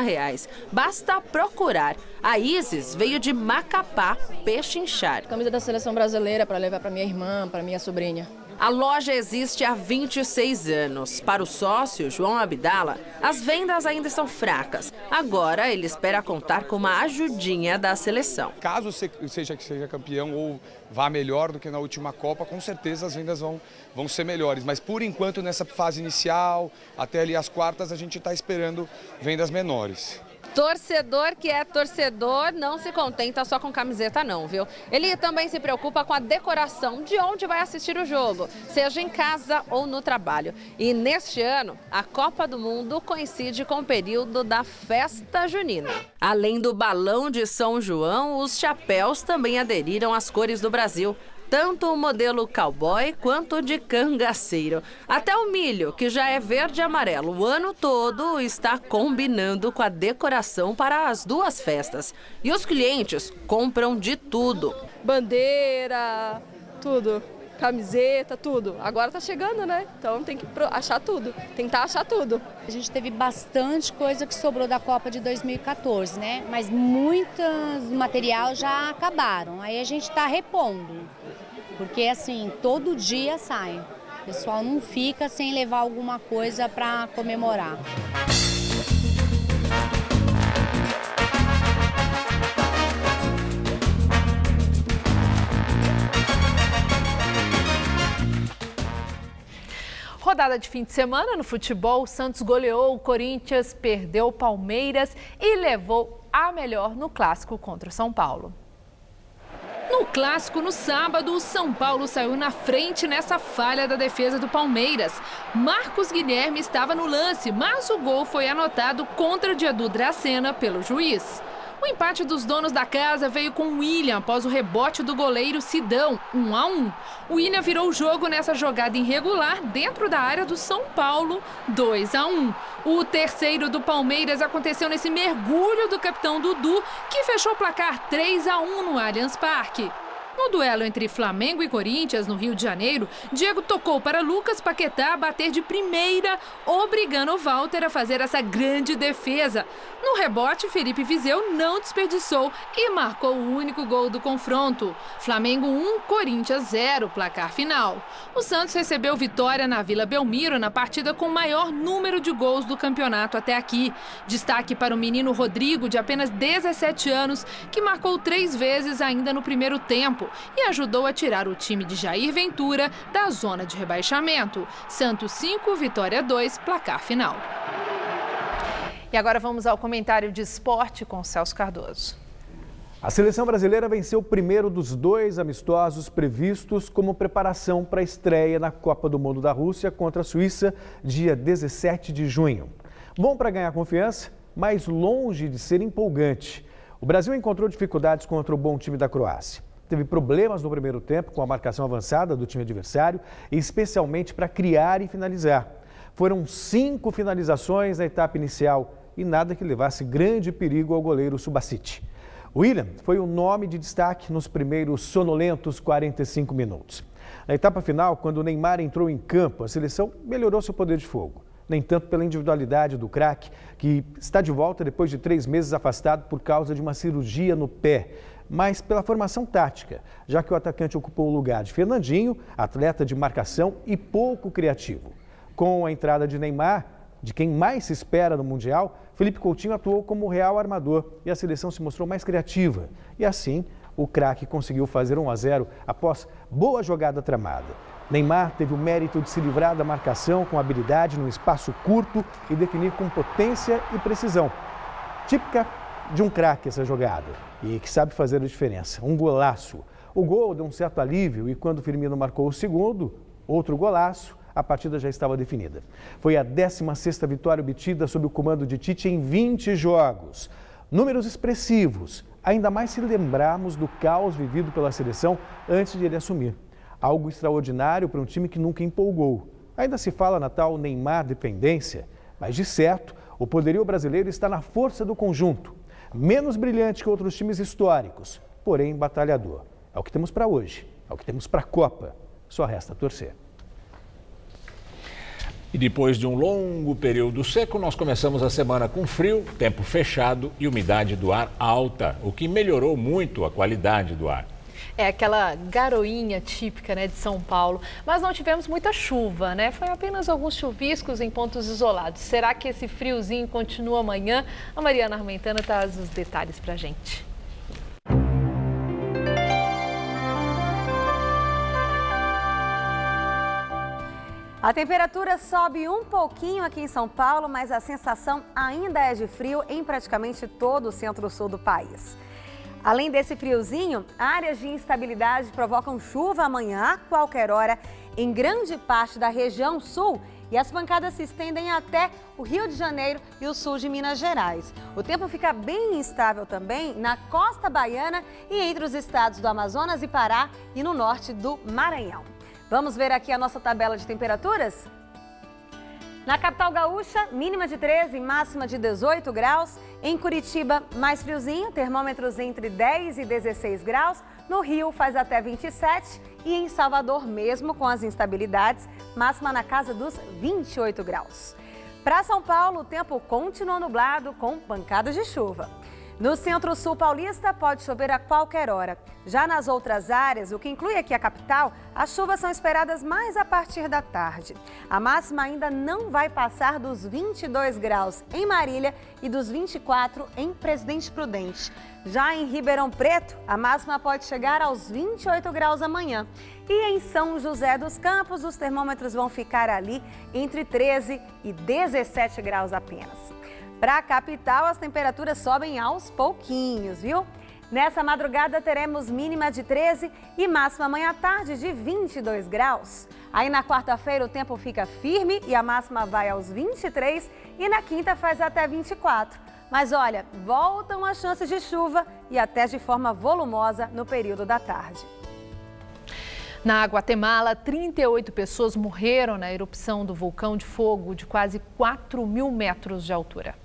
Basta procurar. A Isis veio de Macapá, Pechinchar. Camisa da seleção brasileira para levar para minha irmã, para minha sobrinha. A loja existe há 26 anos. Para o sócio, João Abdala, as vendas ainda estão fracas. Agora ele espera contar com uma ajudinha da seleção. Caso seja campeão ou vá melhor do que na última Copa, com certeza as vendas vão ser melhores. Mas por enquanto, nessa fase inicial, até ali as quartas, a gente está esperando vendas menores. Torcedor que é torcedor não se contenta só com camiseta não, viu? Ele também se preocupa com a decoração de onde vai assistir o jogo, seja em casa ou no trabalho. E neste ano, a Copa do Mundo coincide com o período da festa junina. Além do balão de São João, os chapéus também aderiram às cores do Brasil. Tanto o modelo cowboy quanto de cangaceiro. Até o milho, que já é verde e amarelo o ano todo, está combinando com a decoração para as duas festas. E os clientes compram de tudo. Bandeira, tudo. Camiseta, tudo. Agora tá chegando, né? Então tem que achar tudo. Tentar achar tudo. A gente teve bastante coisa que sobrou da Copa de 2014, né? Mas muitos material já acabaram. Aí a gente tá repondo. Porque assim, todo dia sai. O pessoal não fica sem levar alguma coisa para comemorar. Rodada de fim de semana no futebol, o Santos goleou o Corinthians, perdeu o Palmeiras e levou a melhor no clássico contra o São Paulo. No clássico, no sábado, o São Paulo saiu na frente nessa falha da defesa do Palmeiras. Marcos Guilherme estava no lance, mas o gol foi anotado contra Diadu Dracena pelo juiz. O empate dos donos da casa veio com o William após o rebote do goleiro Sidão, 1-1. O William virou o jogo nessa jogada irregular dentro da área do São Paulo, 2-1. O terceiro do Palmeiras aconteceu nesse mergulho do capitão Dudu, que fechou o placar 3-1 no Allianz Parque. No duelo entre Flamengo e Corinthians, no Rio de Janeiro, Diego tocou para Lucas Paquetá bater de primeira, obrigando o Walter a fazer essa grande defesa. No rebote, Felipe Viseu não desperdiçou e marcou o único gol do confronto. Flamengo 1, Corinthians 0, placar final. O Santos recebeu vitória na Vila Belmiro na partida com o maior número de gols do campeonato até aqui. Destaque para o menino Rodrigo, de apenas 17 anos, que marcou 3 vezes ainda no primeiro tempo e ajudou a tirar o time de Jair Ventura da zona de rebaixamento. Santos 5, Vitória 2, placar final. E agora vamos ao comentário de esporte com Celso Cardoso. A seleção brasileira venceu o primeiro dos 2 amistosos previstos como preparação para a estreia na Copa do Mundo da Rússia contra a Suíça, dia 17 de junho. Bom para ganhar confiança, mas longe de ser empolgante. O Brasil encontrou dificuldades contra o bom time da Croácia. Teve problemas no primeiro tempo com a marcação avançada do time adversário, especialmente para criar e finalizar. Foram 5 finalizações na etapa inicial e nada que levasse grande perigo ao goleiro Subasic. William foi o nome de destaque nos primeiros sonolentos 45 minutos. Na etapa final, quando o Neymar entrou em campo, a seleção melhorou seu poder de fogo. Nem tanto pela individualidade do craque, que está de volta depois de 3 meses afastado por causa de uma cirurgia no pé, mas pela formação tática, já que o atacante ocupou o lugar de Fernandinho, atleta de marcação e pouco criativo. Com a entrada de Neymar, de quem mais se espera no Mundial, Felipe Coutinho atuou como real armador e a seleção se mostrou mais criativa. E assim, o craque conseguiu fazer 1-0 após boa jogada tramada. Neymar teve o mérito de se livrar da marcação com habilidade num espaço curto e definir com potência e precisão. Típica de um craque essa jogada e que sabe fazer a diferença. Um golaço. O gol deu um certo alívio e quando Firmino marcou o segundo, outro golaço, a partida já estava definida. Foi a 16ª vitória obtida sob o comando de Tite em 20 jogos. Números expressivos, ainda mais se lembrarmos do caos vivido pela seleção antes de ele assumir. Algo extraordinário para um time que nunca empolgou. Ainda se fala na tal Neymar dependência, mas de certo, o poderio brasileiro está na força do conjunto. Menos brilhante que outros times históricos, porém batalhador. É o que temos para hoje, é o que temos para a Copa. Só resta torcer. E depois de um longo período seco, nós começamos a semana com frio, tempo fechado e umidade do ar alta, o que melhorou muito a qualidade do ar. É aquela garoinha típica, né, de São Paulo, mas não tivemos muita chuva, né? Foi apenas alguns chuviscos em pontos isolados. Será que esse friozinho continua amanhã? A Mariana Armentana traz os detalhes pra gente. A temperatura sobe um pouquinho aqui em São Paulo, mas a sensação ainda é de frio em praticamente todo o centro-sul do país. Além desse friozinho, áreas de instabilidade provocam chuva amanhã, a qualquer hora, em grande parte da região sul, e as pancadas se estendem até o Rio de Janeiro e o sul de Minas Gerais. O tempo fica bem instável também na costa baiana e entre os estados do Amazonas e Pará e no norte do Maranhão. Vamos ver aqui a nossa tabela de temperaturas? Na capital gaúcha, mínima de 13, máxima de 18 graus. Em Curitiba, mais friozinho, termômetros entre 10 e 16 graus. No Rio, faz até 27. E em Salvador, mesmo com as instabilidades, máxima na casa dos 28 graus. Para São Paulo, o tempo continua nublado com pancadas de chuva. No centro-sul paulista, pode chover a qualquer hora. Já nas outras áreas, o que inclui aqui a capital, as chuvas são esperadas mais a partir da tarde. A máxima ainda não vai passar dos 22 graus em Marília e dos 24 em Presidente Prudente. Já em Ribeirão Preto, a máxima pode chegar aos 28 graus amanhã. E em São José dos Campos, os termômetros vão ficar ali entre 13 e 17 graus apenas. Para a capital, as temperaturas sobem aos pouquinhos, viu? Nessa madrugada teremos mínima de 13 e máxima amanhã à tarde de 22 graus. Aí na quarta-feira o tempo fica firme e a máxima vai aos 23 e na quinta faz até 24. Mas olha, voltam as chances de chuva e até de forma volumosa no período da tarde. Na Guatemala, 38 pessoas morreram na erupção do vulcão de fogo de quase 4.000 metros de altura.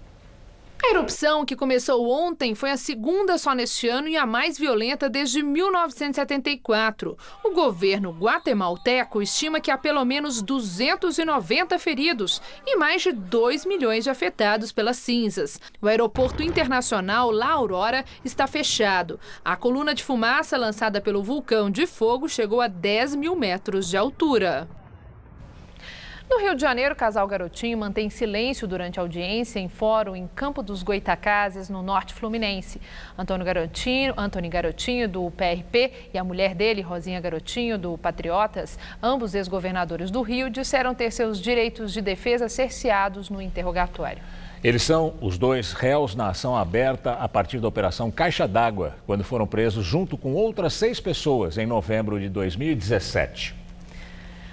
A erupção, que começou ontem, foi a segunda só neste ano e a mais violenta desde 1974. O governo guatemalteco estima que há pelo menos 290 feridos e mais de 2 milhões de afetados pelas cinzas. O aeroporto internacional La Aurora está fechado. A coluna de fumaça lançada pelo vulcão de fogo chegou a 10.000 metros de altura. No Rio de Janeiro, o casal Garotinho mantém silêncio durante a audiência em fórum em Campo dos Goitacazes, no norte fluminense. Antônio Garotinho, do PRP, e a mulher dele, Rosinha Garotinho, do Patriotas, ambos ex-governadores do Rio, disseram ter seus direitos de defesa cerceados no interrogatório. Eles são os 2 réus na ação aberta a partir da Operação Caixa d'Água, quando foram presos junto com outras 6 pessoas em novembro de 2017.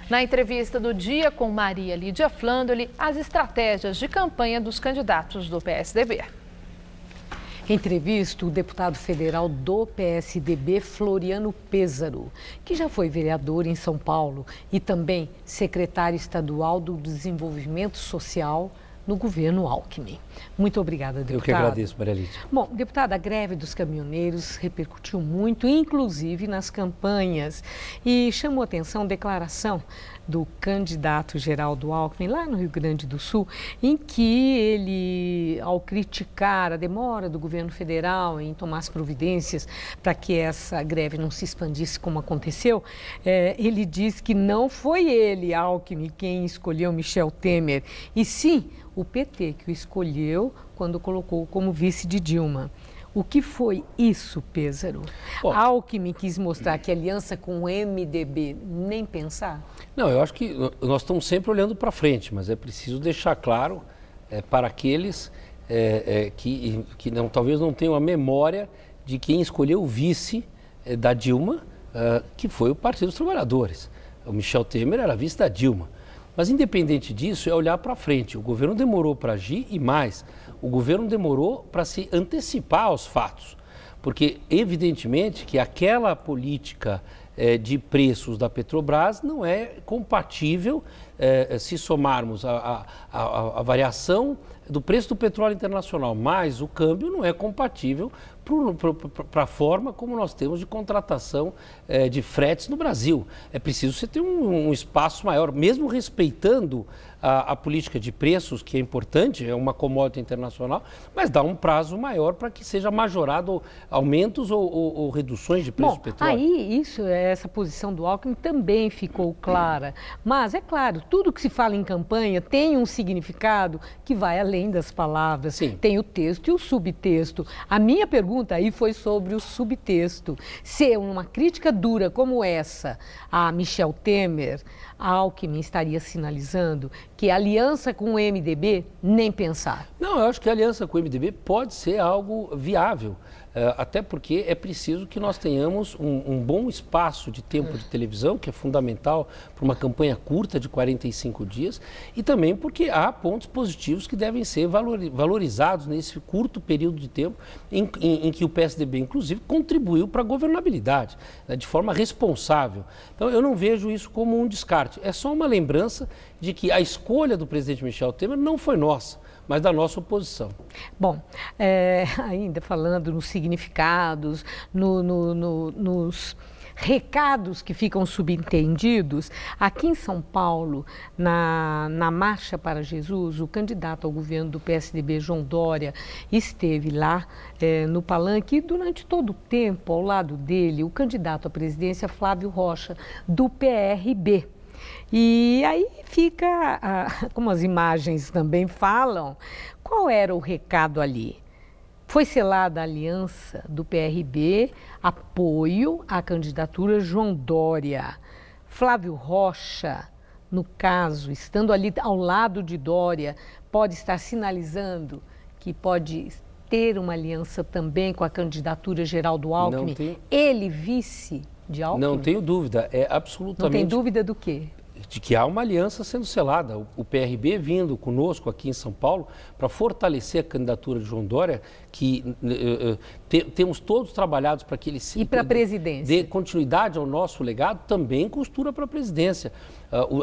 Na entrevista do dia com Maria Lídia Flandoli, as estratégias de campanha dos candidatos do PSDB. Entrevista o deputado federal do PSDB, Floriano Pêssaro, que já foi vereador em São Paulo e também secretário estadual do Desenvolvimento Social no governo Alckmin. Muito obrigada, deputado. Eu que agradeço, Maria Lídia. Bom, deputada, a greve dos caminhoneiros repercutiu muito, inclusive nas campanhas, e chamou atenção a declaração do candidato Geraldo Alckmin, lá no Rio Grande do Sul, em que ele, ao criticar a demora do governo federal em tomar as providências para que essa greve não se expandisse como aconteceu, ele disse que não foi ele, Alckmin, quem escolheu Michel Temer, e sim o PT que o escolheu quando colocou como vice de Dilma. O que foi isso, Pêssaro? Alckmin quis mostrar que aliança com o MDB, nem pensar? Não, eu acho que nós estamos sempre olhando para frente, mas é preciso deixar claro para aqueles que não, talvez não tenham a memória de quem escolheu o vice da Dilma, que foi o Partido dos Trabalhadores. O Michel Temer era vice da Dilma. Mas, independente disso, é olhar para frente. O governo demorou para agir e mais, o governo demorou para se antecipar aos fatos. Porque, evidentemente, que aquela política de preços da Petrobras não é compatível se somarmos a variação do preço do petróleo internacional, mais o câmbio não é compatível para a forma como nós temos de contratação de fretes no Brasil. É preciso você ter um espaço maior, mesmo respeitando a política de preços, que é importante, é uma commodity internacional, mas dá um prazo maior para que seja majorado aumentos ou reduções de preço do petróleo. Aí essa posição do Alckmin também ficou clara, mas é claro, tudo que se fala em campanha tem um significado que vai além das palavras. Sim. Tem o texto e o subtexto. A minha pergunta aí foi sobre o subtexto. Se uma crítica dura como essa a Michel Temer, a Alckmin estaria sinalizando que a aliança com o MDB, nem pensar. Não, eu acho que a aliança com o MDB pode ser algo viável. Até porque é preciso que nós tenhamos um bom espaço de tempo de televisão, que é fundamental para uma campanha curta de 45 dias, e também porque há pontos positivos que devem ser valorizados nesse curto período de tempo em que o PSDB, inclusive, contribuiu para a governabilidade, né, de forma responsável. Então, eu não vejo isso como um descarte. É só uma lembrança de que a escolha do presidente Michel Temer não foi nossa, mas da nossa oposição. Bom, ainda falando nos significados, nos recados que ficam subentendidos, aqui em São Paulo, na Marcha para Jesus, o candidato ao governo do PSDB, João Dória, esteve lá no palanque e durante todo o tempo, ao lado dele, o candidato à presidência, Flávio Rocha, do PRB. E aí fica, como as imagens também falam, qual era o recado ali? Foi selada a aliança do PRB, apoio à candidatura João Dória. Flávio Rocha, no caso, estando ali ao lado de Dória, pode estar sinalizando que pode ter uma aliança também com a candidatura Geraldo Alckmin, ele vice de Alckmin? Não tenho dúvida, é absolutamente... Não tem dúvida do quê? De que há uma aliança sendo selada. O PRB vindo conosco aqui em São Paulo para fortalecer a candidatura de João Dória, que temos todos trabalhados para que ele e para a presidência. Dê continuidade ao nosso legado, também costura para a presidência.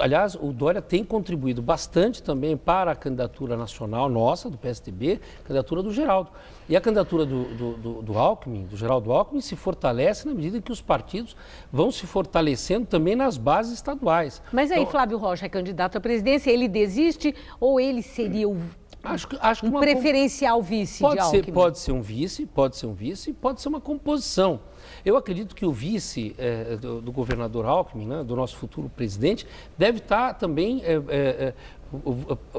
Aliás, o Dória tem contribuído bastante também para a candidatura nacional nossa, do PSDB, a candidatura do Geraldo. E a candidatura do Alckmin, do Geraldo Alckmin, se fortalece na medida em que os partidos vão se fortalecendo também nas bases estaduais. Mas aí, então, Flávio Rocha é candidato à presidência, ele desiste ou ele seria acho que um preferencial vice de Alckmin? Pode ser um vice, pode ser uma composição. Eu acredito que o vice do governador Alckmin, né, do nosso futuro presidente, deve estar também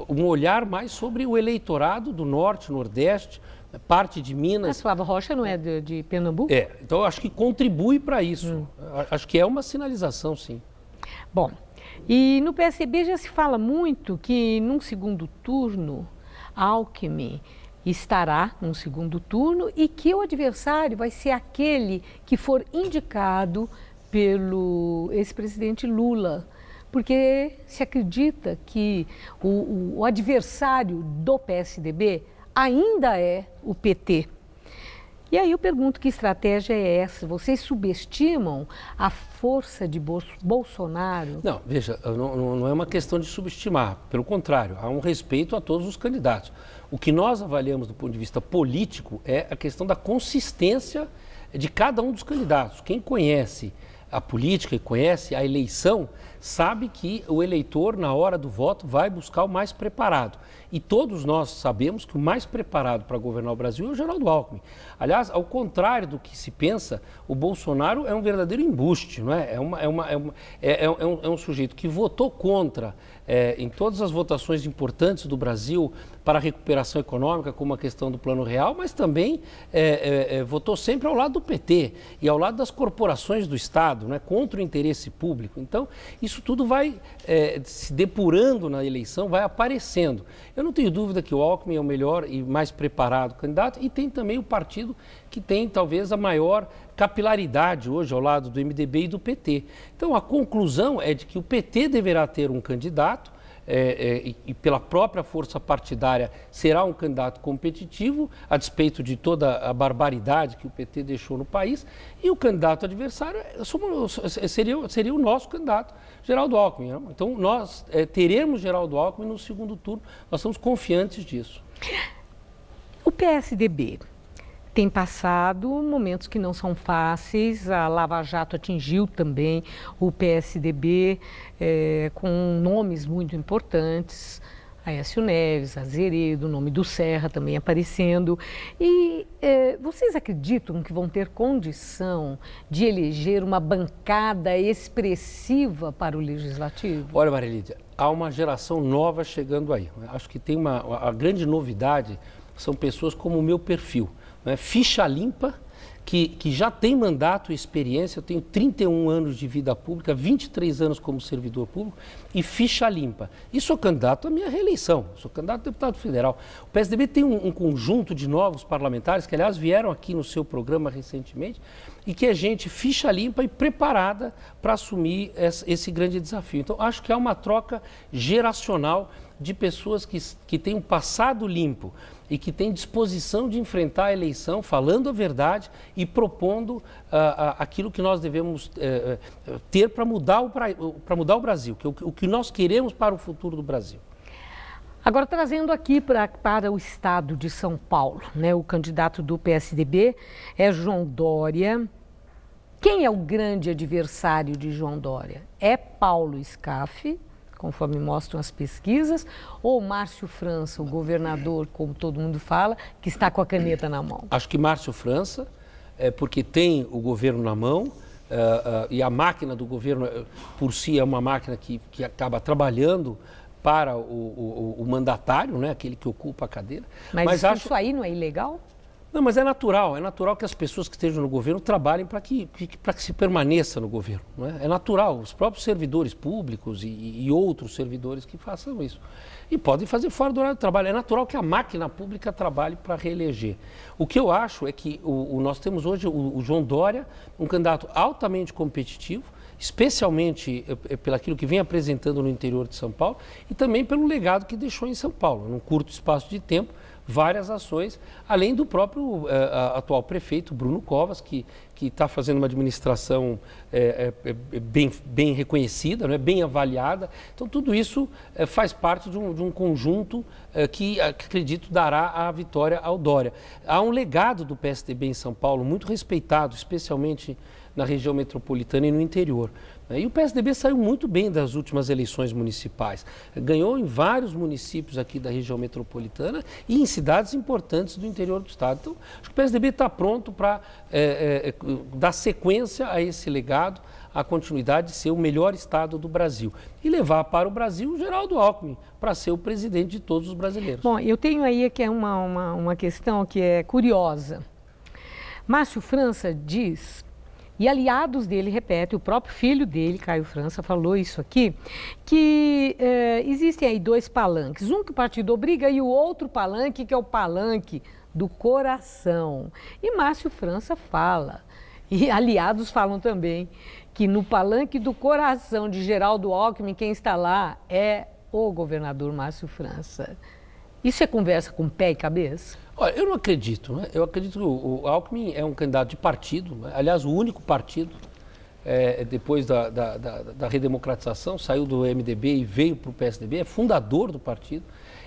um olhar mais sobre o eleitorado do Norte, Nordeste, parte de Minas. Mas Flávio Rocha não é de Pernambuco? Então eu acho que contribui para isso. Acho que é uma sinalização, sim. Bom, e no PSDB já se fala muito que num segundo turno Alckmin estará no segundo turno e que o adversário vai ser aquele que for indicado pelo ex-presidente Lula, porque se acredita que o adversário do PSDB ainda é o PT. E aí eu pergunto, que estratégia é essa? Vocês subestimam a força de Bolsonaro? Não, veja, não é uma questão de subestimar, pelo contrário, há um respeito a todos os candidatos. O que nós avaliamos do ponto de vista político é a questão da consistência de cada um dos candidatos. Quem conhece a política e conhece a eleição, sabe que o eleitor, na hora do voto, vai buscar o mais preparado. E todos nós sabemos que o mais preparado para governar o Brasil é o Geraldo Alckmin. Aliás, ao contrário do que se pensa, o Bolsonaro é um verdadeiro embuste, não é? É um sujeito que votou contra em todas as votações importantes do Brasil para a recuperação econômica, como a questão do Plano Real, mas também votou sempre ao lado do PT e ao lado das corporações do Estado, né, contra o interesse público. Então, isso tudo vai se depurando na eleição, vai aparecendo. Eu não tenho dúvida que o Alckmin é o melhor e mais preparado candidato, e tem também o partido que tem talvez a maior capilaridade hoje ao lado do MDB e do PT. Então, a conclusão é de que o PT deverá ter um candidato, e pela própria força partidária será um candidato competitivo, a despeito de toda a barbaridade que o PT deixou no país, e o candidato adversário seria o nosso candidato, Geraldo Alckmin. Né? Então, nós teremos Geraldo Alckmin no segundo turno, nós estamos confiantes disso. O PSDB tem passado momentos que não são fáceis, a Lava Jato atingiu também o PSDB com nomes muito importantes, Aécio Neves, Azeredo, o nome do Serra também aparecendo. E vocês acreditam que vão ter condição de eleger uma bancada expressiva para o Legislativo? Olha, Maria Lídia, há uma geração nova chegando aí. Acho que tem a grande novidade, são pessoas como o meu perfil. Ficha limpa, que já tem mandato e experiência. Eu tenho 31 anos de vida pública, 23 anos como servidor público e ficha limpa. E sou candidato à minha reeleição, sou candidato a deputado federal. O PSDB tem um conjunto de novos parlamentares que, aliás, vieram aqui no seu programa recentemente e que é gente ficha limpa e preparada para assumir esse grande desafio. Então, acho que há uma troca geracional de pessoas que têm um passado limpo e que têm disposição de enfrentar a eleição, falando a verdade e propondo aquilo que nós devemos ter para mudar o Brasil, que é o que nós queremos para o futuro do Brasil. Agora, trazendo aqui para o estado de São Paulo, né, o candidato do PSDB é João Dória. Quem é o grande adversário de João Dória? É Paulo Scaff, conforme mostram as pesquisas, ou Márcio França, o governador, como todo mundo fala, que está com a caneta na mão? Acho que Márcio França, porque tem o governo na mão, e a máquina do governo, por si, é uma máquina que acaba trabalhando para o mandatário, né, aquele que ocupa a cadeira. Mas isso aí não é ilegal? Não, mas é natural que as pessoas que estejam no governo trabalhem para que se permaneça no governo. Não é? É natural, os próprios servidores públicos e outros servidores que façam isso. E podem fazer fora do horário de trabalho. É natural que a máquina pública trabalhe para reeleger. O que eu acho é que nós temos hoje o João Dória, um candidato altamente competitivo, especialmente pelaquilo que vem apresentando no interior de São Paulo e também pelo legado que deixou em São Paulo, num curto espaço de tempo, várias ações, além do próprio atual prefeito, Bruno Covas, que está fazendo uma administração bem reconhecida, né, bem avaliada. Então, tudo isso faz parte de um conjunto que acredito dará a vitória ao Dória. Há um legado do PSDB em São Paulo muito respeitado, especialmente na região metropolitana e no interior. E o PSDB saiu muito bem das últimas eleições municipais. Ganhou em vários municípios aqui da região metropolitana e em cidades importantes do interior do estado. Então, acho que o PSDB está pronto para dar sequência a esse legado, a continuidade de ser o melhor estado do Brasil e levar para o Brasil o Geraldo Alckmin para ser o presidente de todos os brasileiros. Bom, eu tenho aí que é uma questão que é curiosa. Márcio França diz e aliados dele repetem, o próprio filho dele, Caio França, falou isso aqui, que existem aí dois palanques, um que o partido obriga e o outro palanque, que é o palanque do coração. E Márcio França fala, e aliados falam também, que no palanque do coração de Geraldo Alckmin, quem está lá é o governador Márcio França. Isso é conversa com pé e cabeça? Olha, eu não acredito, né? Eu acredito que o Alckmin é um candidato de partido, né? Aliás, o único partido, depois da redemocratização, saiu do MDB e veio para o PSDB, é fundador do partido,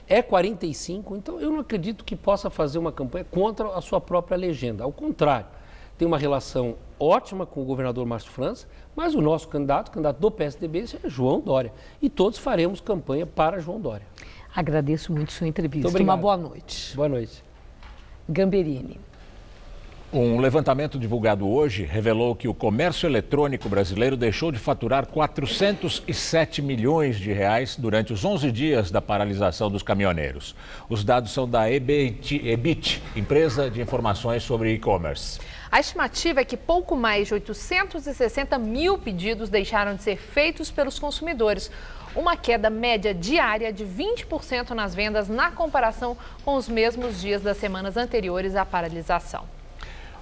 é 45, então eu não acredito que possa fazer uma campanha contra a sua própria legenda. Ao contrário, tem uma relação ótima com o governador Márcio França, mas o nosso candidato do PSDB, é João Dória. E todos faremos campanha para João Dória. Agradeço muito sua entrevista. Muito obrigado. Uma boa noite. Boa noite. Gamberini. Um levantamento divulgado hoje revelou que o comércio eletrônico brasileiro deixou de faturar 407 milhões de reais durante os 11 dias da paralisação dos caminhoneiros. Os dados são da Ebit, empresa de informações sobre e-commerce. A estimativa é que pouco mais de 860 mil pedidos deixaram de ser feitos pelos consumidores. Uma queda média diária de 20% nas vendas na comparação com os mesmos dias das semanas anteriores à paralisação.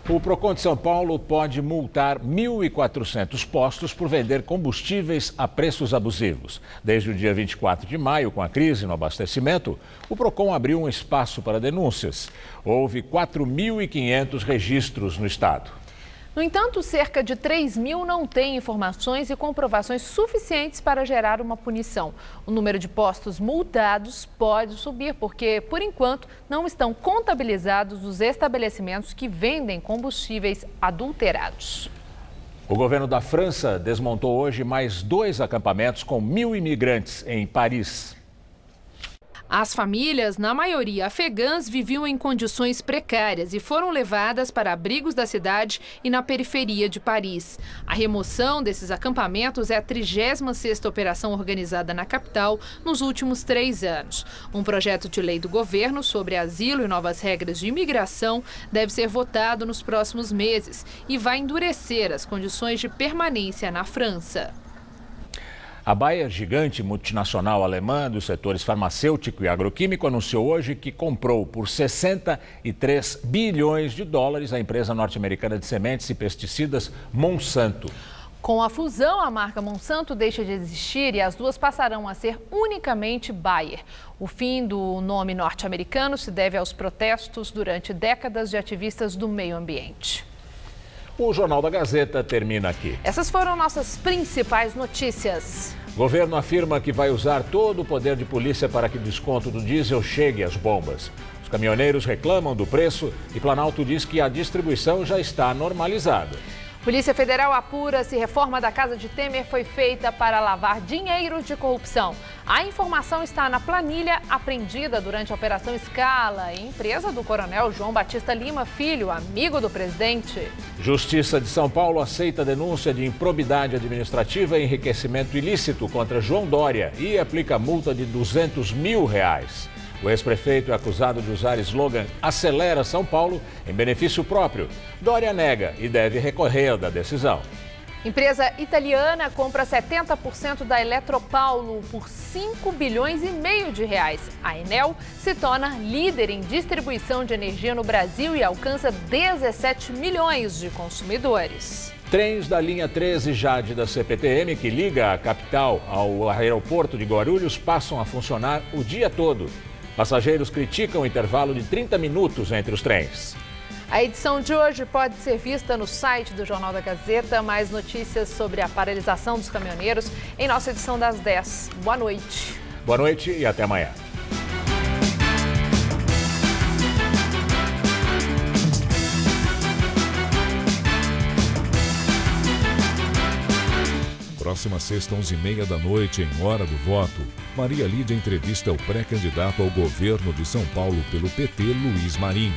O Procon de São Paulo pode multar 1.400 postos por vender combustíveis a preços abusivos. Desde o dia 24 de maio, com a crise no abastecimento, o Procon abriu um espaço para denúncias. Houve 4.500 registros no estado. No entanto, cerca de 3 mil não têm informações e comprovações suficientes para gerar uma punição. O número de postos multados pode subir porque, por enquanto, não estão contabilizados os estabelecimentos que vendem combustíveis adulterados. O governo da França desmontou hoje mais 2 acampamentos com 1.000 imigrantes em Paris. As famílias, na maioria afegãs, viviam em condições precárias e foram levadas para abrigos da cidade e na periferia de Paris. A remoção desses acampamentos é a 36ª operação organizada na capital nos últimos 3 anos. Um projeto de lei do governo sobre asilo e novas regras de imigração deve ser votado nos próximos meses e vai endurecer as condições de permanência na França. A Bayer, gigante multinacional alemã dos setores farmacêutico e agroquímico, anunciou hoje que comprou por 63 bilhões de dólares a empresa norte-americana de sementes e pesticidas Monsanto. Com a fusão, a marca Monsanto deixa de existir e as duas passarão a ser unicamente Bayer. O fim do nome norte-americano se deve aos protestos durante décadas de ativistas do meio ambiente. O Jornal da Gazeta termina aqui. Essas foram nossas principais notícias. Governo afirma que vai usar todo o poder de polícia para que o desconto do diesel chegue às bombas. Os caminhoneiros reclamam do preço e Planalto diz que a distribuição já está normalizada. Polícia Federal apura se reforma da Casa de Temer foi feita para lavar dinheiro de corrupção. A informação está na planilha apreendida durante a Operação Scala, empresa do coronel João Batista Lima Filho, amigo do presidente. Justiça de São Paulo aceita denúncia de improbidade administrativa e enriquecimento ilícito contra João Dória e aplica multa de R$200 mil. O ex-prefeito é acusado de usar slogan "Acelera São Paulo" em benefício próprio. Dória nega e deve recorrer da decisão. Empresa italiana compra 70% da Eletropaulo por 5 bilhões e meio de reais. A Enel se torna líder em distribuição de energia no Brasil e alcança 17 milhões de consumidores. Trens da linha 13 Jade da CPTM, que liga a capital ao aeroporto de Guarulhos, passam a funcionar o dia todo. Passageiros criticam o intervalo de 30 minutos entre os trens. A edição de hoje pode ser vista no site do Jornal da Gazeta. Mais notícias sobre a paralisação dos caminhoneiros em nossa edição das 10. Boa noite. Boa noite e até amanhã. Próxima sexta, 11h30 da noite, em Hora do Voto, Maria Lídia entrevista o pré-candidato ao governo de São Paulo pelo PT, Luiz Marinho.